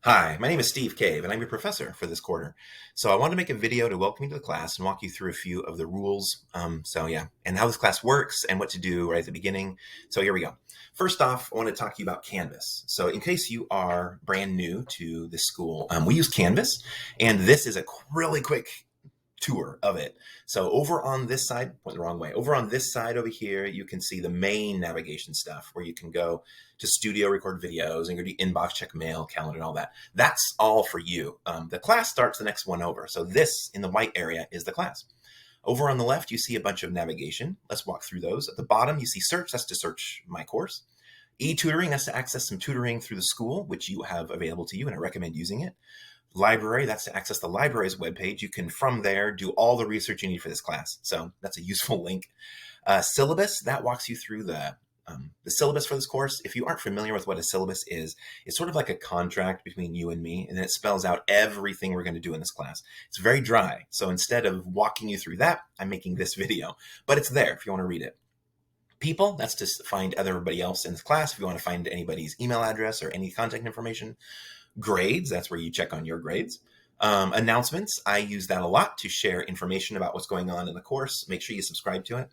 Hi, my name is Steve Cave, and I'm your professor for this quarter. So I wanted to make a video to welcome you to the class and walk you through a few of the rules. And how this class works and what to do right at the beginning. So here we go. First off, I want to talk to you about Canvas. So in case you are brand new to this school, we use Canvas, and this is a really quick tour of it. So over on this side, went the wrong way. Over on this side over here, you can see the main navigation stuff where you can go to studio, record videos, and go to inbox, check mail, calendar, and all that. That's all for you. The class starts the next one over. So this in the white area is the class. Over on the left, you see a bunch of navigation. Let's walk through those. At the bottom, you see search. That's to search my course. E-tutoring, that's to access some tutoring through the school, which you have available to you, and I recommend using it. Library, that's to access the library's webpage. You can, from there, do all the research you need for this class. So that's a useful link. Syllabus, that walks you through the syllabus for this course. If you aren't familiar with what a syllabus is, it's sort of like a contract between you and me, and it spells out everything we're going to do in this class. It's very dry. So instead of walking you through that, I'm making this video, but it's there if you want to read it. People, that's to find everybody else in this class. If you want to find anybody's email address or any contact information. Grades, that's where you check on your grades. Announcements, I use that a lot to share information about what's going on in the course. Make sure you subscribe to it.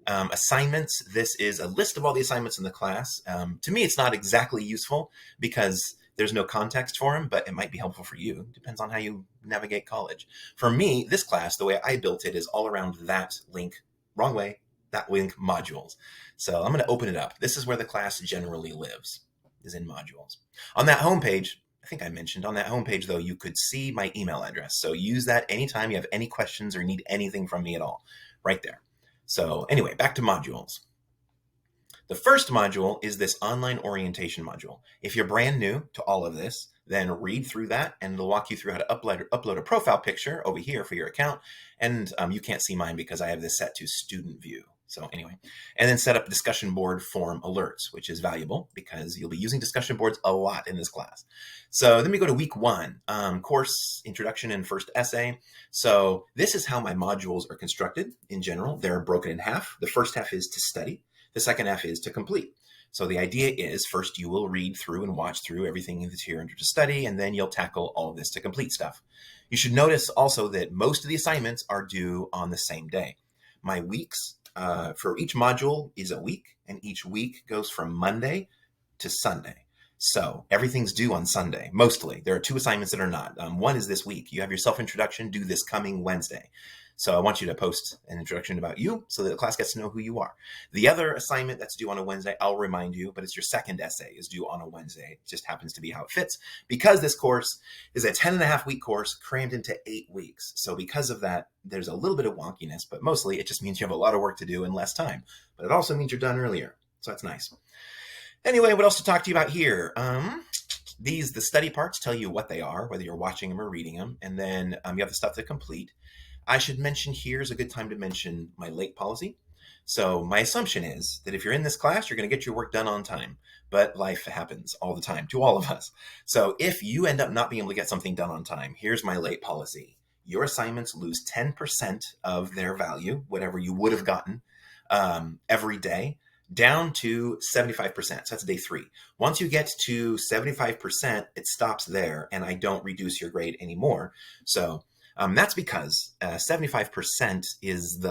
Assignments, this is a list of all the assignments in the class. To me, it's not exactly useful because there's no context for them, but it might be helpful for you. Depends on how you navigate college. For me, this class, the way I built it is all around that link, wrong way, that link modules. So I'm going to open it up. This is where the class generally lives, is in modules. On that homepage, I think I mentioned on that homepage, though, you could see my email address. So use that anytime you have any questions or need anything from me at all, right there. So anyway, back to modules. The first module is this online orientation module. If you're brand new to all of this, then read through that and it'll walk you through how to upload a profile picture over here for your account. And you can't see mine because I have this set to student view. So anyway, and then set up discussion board form alerts, which is valuable because you'll be using discussion boards a lot in this class. So then we go to week one, course introduction and first essay. So this is how my modules are constructed in general. They're broken in half. The first half is to study. The second half is to complete. So the idea is first you will read through and watch through everything that's here under to study, and then you'll tackle all of this to complete stuff. You should notice also that most of the assignments are due on the same day. My weeks for each module is a week, and each week goes from Monday to Sunday. So everything's due on Sunday, mostly. There are two assignments that are not. One is this week. You have your self-introduction due this coming Wednesday. So I want you to post an introduction about you so that the class gets to know who you are. The other assignment that's due on a Wednesday, I'll remind you, but it's your second essay is due on a Wednesday. It just happens to be how it fits because this course is a 10.5-week course crammed into 8 weeks. So because of that, there's a little bit of wonkiness, but mostly it just means you have a lot of work to do in less time. But it also means you're done earlier. So that's nice. Anyway, what else to talk to you about here? The study parts tell you what they are, whether you're watching them or reading them. And then you have the stuff to complete. I should mention here's a good time to mention my late policy. So my assumption is that if you're in this class, you're going to get your work done on time, but life happens all the time to all of us. So if you end up not being able to get something done on time, here's my late policy. Your assignments lose 10% of their value, whatever you would have gotten every day, down to 75%. So that's day 3. Once you get to 75%, it stops there and I don't reduce your grade anymore. So that's because 75% is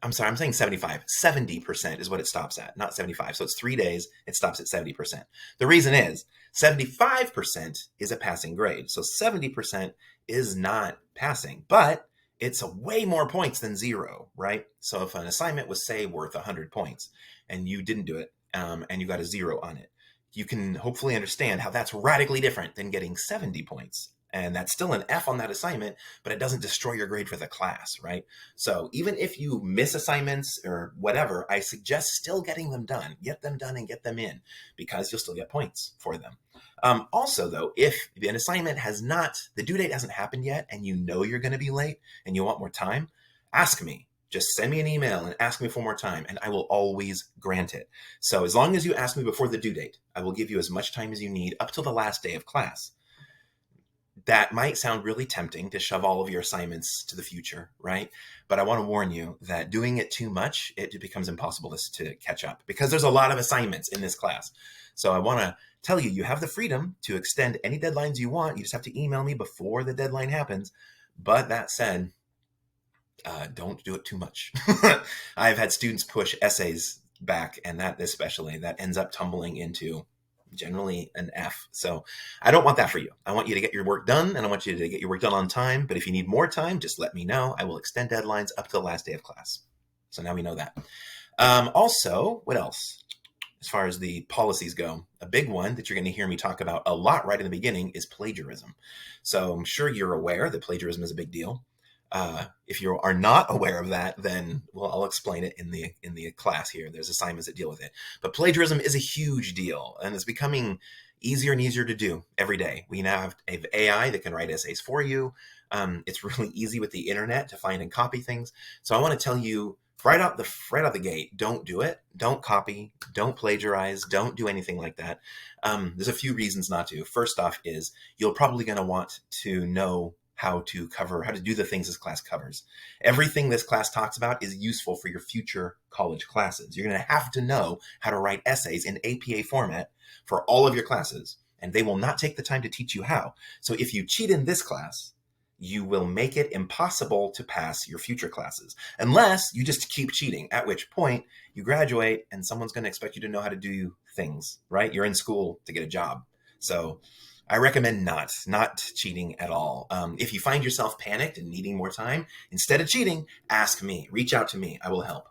I'm saying 75, 70% is what it stops at, not 75. So it's 3 days, it stops at 70%. The reason is 75% is a passing grade. So 70% is not passing, but it's way more points than 0, right? So if an assignment was, say, worth 100 points and you didn't do it and you got a 0 on it, you can hopefully understand how that's radically different than getting 70 points. And that's still an F on that assignment, but it doesn't destroy your grade for the class, right? So even if you miss assignments or whatever, I suggest still getting them done. Get them done and get them in because you'll still get points for them. Also, though, if an assignment the due date hasn't happened yet and you know you're going to be late and you want more time, ask me. Just send me an email and ask me for more time, and I will always grant it. So as long as you ask me before the due date, I will give you as much time as you need up till the last day of class. That might sound really tempting to shove all of your assignments to the future, right? But I want to warn you that doing it too much, it becomes impossible to catch up because there's a lot of assignments in this class. So I want to tell you, you have the freedom to extend any deadlines you want. You just have to email me before the deadline happens. But that said, don't do it too much. I've had students push essays back, and that especially, that ends up tumbling into generally an F. So I don't want that for you. I want you to get your work done, and I want you to get your work done on time. But if you need more time, just let me know. I will extend deadlines up to the last day of class. So now we know that. Also, what else? As far as the policies go, a big one that you're going to hear me talk about a lot right in the beginning is plagiarism. So I'm sure you're aware that plagiarism is a big deal. If you are not aware of that, then, well, I'll explain it in the class here. There's assignments that deal with it. But plagiarism is a huge deal, and it's becoming easier and easier to do every day. We now have AI that can write essays for you. It's really easy with the internet to find and copy things. So I want to tell you right out the gate, don't do it. Don't copy. Don't plagiarize. Don't do anything like that. There's a few reasons not to. First off is you're probably going to want to know how to do the things this class covers. Everything this class talks about is useful for your future college classes. You're going to have to know how to write essays in APA format for all of your classes, and they will not take the time to teach you how. So if you cheat in this class, you will make it impossible to pass your future classes, unless you just keep cheating, at which point you graduate and someone's going to expect you to know how to do things, right? You're in school to get a job. So I recommend not cheating at all. If you find yourself panicked and needing more time, instead of cheating, ask me, reach out to me. I will help.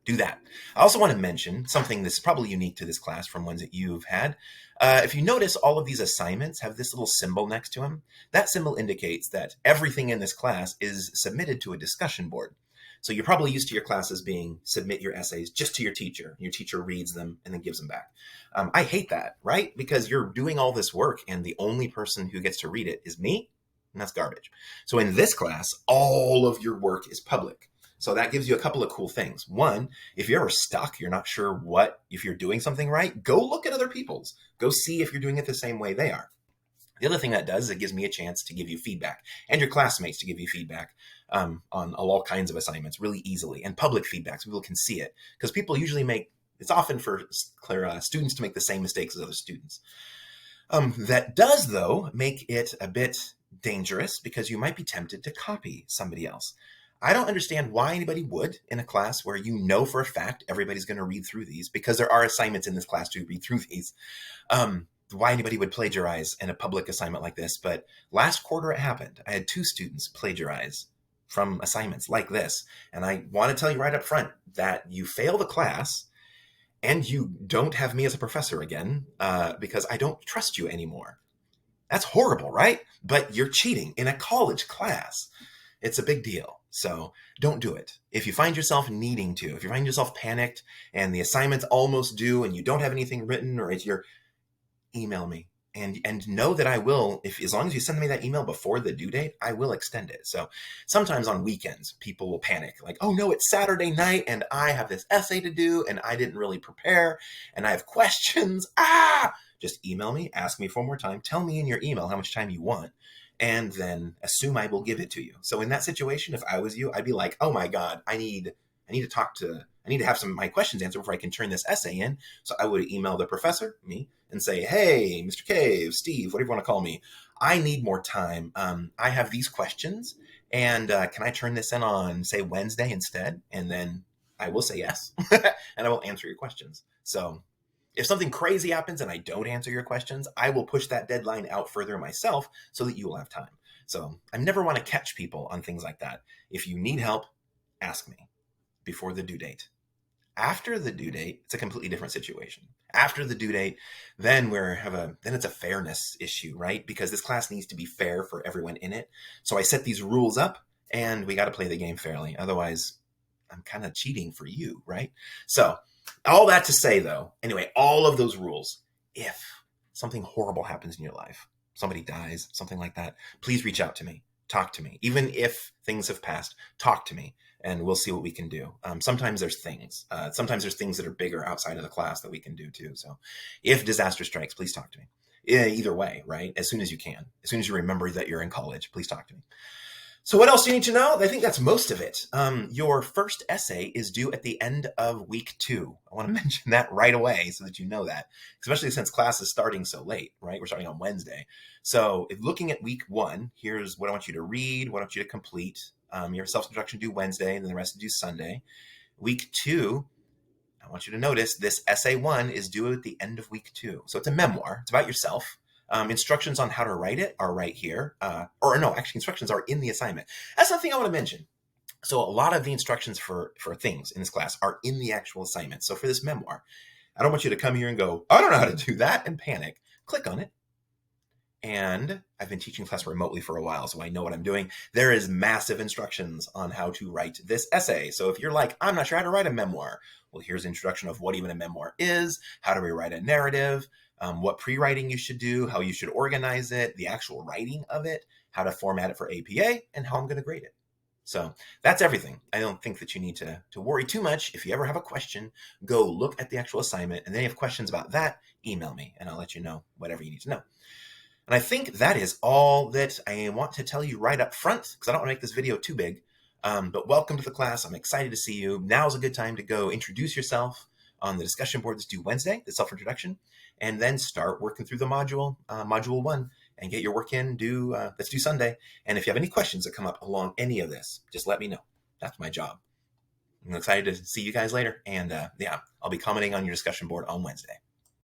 Do that. I also want to mention something that's probably unique to this class from ones that you've had. If you notice, all of these assignments have this little symbol next to them. That symbol indicates that everything in this class is submitted to a discussion board. So you're probably used to your classes being submit your essays just to your teacher. Your teacher reads them and then gives them back. I hate that, right? Because you're doing all this work and the only person who gets to read it is me, and that's garbage. So in this class, all of your work is public. So that gives you a couple of cool things. One, if you're ever stuck, you're not sure if you're doing something right, go look at other people's. Go see if you're doing it the same way they are. The other thing that does is it gives me a chance to give you feedback and your classmates to give you feedback on all kinds of assignments really easily, and public feedback so people can see it, because people usually it's often for students to make the same mistakes as other students. That does, though, make it a bit dangerous because you might be tempted to copy somebody else. I don't understand why anybody would in a class where you know for a fact everybody's going to read through these, because there are assignments in this class to read through these. Why anybody would plagiarize in a public assignment like this. But last quarter it happened. I had 2 students plagiarize from assignments like this. And I want to tell you right up front that you fail the class and you don't have me as a professor again because I don't trust you anymore. That's horrible, right? But you're cheating in a college class. It's a big deal. So don't do it. If you find yourself needing to, if you find yourself panicked and the assignment's almost due and you don't have anything written, or email me and know that I will, as long as you send me that email before the due date, I will extend it. So sometimes on weekends, people will panic like, oh no, it's Saturday night and I have this essay to do and I didn't really prepare and I have questions. Just email me, ask me for more time, tell me in your email how much time you want, and then assume I will give it to you. So in that situation, if I was you, I'd be like, oh my God, I need to have some of my questions answered before I can turn this essay in. So I would email the professor, me, and say, hey, Mr. Cave, Steve, whatever you want to call me, I need more time. I have these questions, and can I turn this in on, say, Wednesday instead? And then I will say yes, and I will answer your questions. So if something crazy happens and I don't answer your questions, I will push that deadline out further myself so that you will have time. So I never want to catch people on things like that. If you need help, ask me before the due date. After the due date, it's a completely different situation. After the due date, then it's a fairness issue, right? Because this class needs to be fair for everyone in it. So I set these rules up and we got to play the game fairly. Otherwise, I'm kind of cheating for you, right? So all that to say, though, anyway, all of those rules, if something horrible happens in your life, somebody dies, something like that, please reach out to me. Talk to me. Even if things have passed, talk to me and we'll see what we can do. Sometimes there's things. Sometimes there's things that are bigger outside of the class that we can do too. So if disaster strikes, please talk to me. Either way, right? As soon as you can. As soon as you remember that you're in college, please talk to me. So what else do you need to know? I think that's most of it. Your first essay is due at the end of week 2. I want to mention that right away so that you know that, especially since class is starting so late, right? We're starting on Wednesday. So if looking at week 1, here's what I want you to read, what I want you to complete. Your self-introduction due Wednesday, and then the rest is due Sunday. Week 2, I want you to notice this essay 1 is due at the end of week 2. So it's a memoir. It's about yourself. Instructions on how to write it are right here. Instructions are in the assignment. That's the thing I want to mention. So a lot of the instructions for things in this class are in the actual assignment. So for this memoir, I don't want you to come here and go, I don't know how to do that, and panic. Click on it. And I've been teaching class remotely for a while, so I know what I'm doing. There is massive instructions on how to write this essay. So if you're like, I'm not sure how to write a memoir, well, here's an introduction of what even a memoir is, how to rewrite a narrative, what pre-writing you should do, how you should organize it, the actual writing of it, how to format it for APA, and how I'm going to grade it. So that's everything. I don't think that you need to worry too much. If you ever have a question, go look at the actual assignment, and then if you have questions about that, email me, and I'll let you know whatever you need to know. And I think that is all that I want to tell you right up front, because I don't want to make this video too big. But welcome to the class. I'm excited to see you. Now's a good time to go introduce yourself on the discussion board that's due Wednesday, the self-introduction, and then start working through the module 1, and get your work in that's due Sunday. And if you have any questions that come up along any of this, just let me know. That's my job. I'm excited to see you guys later. And I'll be commenting on your discussion board on Wednesday.